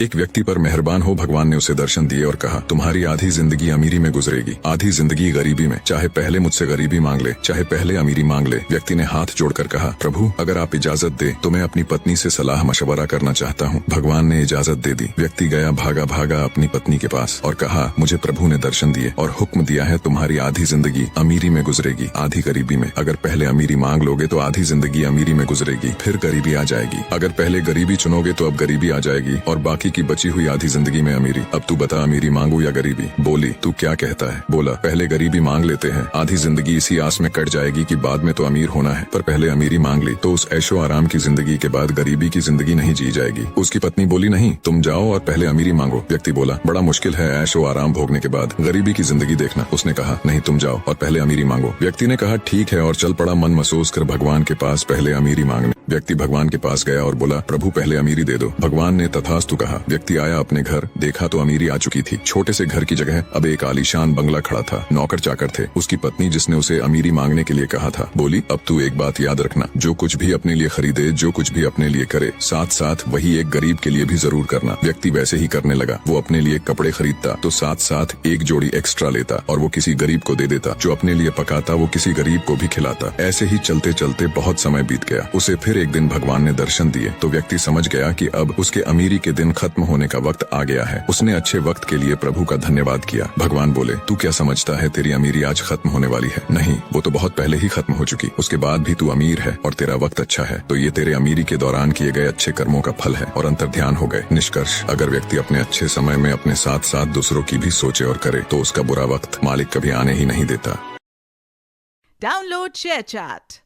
एक व्यक्ति पर मेहरबान हो भगवान ने उसे दर्शन दिए और कहा, तुम्हारी आधी जिंदगी अमीरी में गुजरेगी, आधी जिंदगी गरीबी में। चाहे पहले मुझसे गरीबी मांग ले, चाहे पहले अमीरी मांग ले। व्यक्ति ने हाथ जोड़कर कहा, प्रभु अगर आप इजाजत दे तो मैं अपनी पत्नी से सलाह मशवरा करना चाहता हूँ। भगवान ने इजाजत दे दी। व्यक्ति गया भागा भागा अपनी पत्नी के पास और कहा, मुझे प्रभु ने दर्शन दिए और हुक्म दिया है तुम्हारी आधी जिंदगी अमीरी में गुजरेगी, आधी गरीबी में। अगर पहले अमीरी मांग लोगे तो आधी जिंदगी अमीरी में गुजरेगी, फिर गरीबी आ जाएगी। अगर पहले गरीबी चुनोगे तो अब गरीबी आ जाएगी और बाकी की बची हुई आधी जिंदगी में अमीरी। अब तू बता, अमीरी मांगू या गरीबी? बोली, तू क्या कहता है? बोला, पहले गरीबी मांग लेते हैं, आधी जिंदगी इसी आस में कट जाएगी कि बाद में तो अमीर होना है, पर पहले अमीरी मांग ली तो उस ऐशो आराम की जिंदगी के बाद गरीबी की जिंदगी नहीं जी जाएगी। उसकी पत्नी बोली, नहीं, तुम जाओ और पहले अमीरी मांगो। व्यक्ति बोला, बड़ा मुश्किल है ऐशो आराम भोगने के बाद गरीबी की जिंदगी देखना। उसने कहा, नहीं, तुम जाओ और पहले अमीरी मांगो। व्यक्ति ने कहा, ठीक है, और चल पड़ा मन महसूस कर भगवान के पास पहले अमीरी मांगने। व्यक्ति भगवान के पास गया और बोला, प्रभु पहले अमीरी दे दो। भगवान ने तथास्तु कहा। व्यक्ति आया अपने घर, देखा तो अमीरी आ चुकी थी। छोटे से घर की जगह अब एक आलीशान बंगला खड़ा था। नौकर चाकर थे। उसकी पत्नी जिसने उसे अमीरी मांगने के लिए कहा था, बोली, अब तू एक बात याद रखना, जो कुछ भी अपने लिए खरीदे, जो कुछ भी अपने लिए करे, साथ साथ वही एक गरीब के लिए भी जरूर करना। व्यक्ति वैसे ही करने लगा। वो अपने लिए कपड़े खरीदता तो साथ साथ एक जोड़ी एक्स्ट्रा लेता और वो किसी गरीब को दे देता। जो अपने लिए पकाता वो किसी गरीब को भी खिलाता। ऐसे ही चलते चलते बहुत समय बीत गया। उसे फिर एक दिन भगवान ने दर्शन दिए तो व्यक्ति समझ गया कि अब उसके अमीरी के दिन खत्म होने का वक्त आ गया है। उसने अच्छे वक्त के लिए प्रभु का धन्यवाद किया। भगवान बोले, तू क्या समझता है तेरी अमीरी आज खत्म होने वाली है? नहीं, वो तो बहुत पहले ही खत्म हो चुकी। उसके बाद भी तू अमीर है और तेरा वक्त अच्छा है, तो ये तेरे अमीरी के दौरान किए गए अच्छे कर्मों का फल है और अंतर्ध्यान हो गए। निष्कर्ष, अगर व्यक्ति अपने अच्छे समय में अपने साथ साथ दूसरों की भी सोचे और करे तो उसका बुरा वक्त मालिक कभी आने ही नहीं देता। Download ShareChat.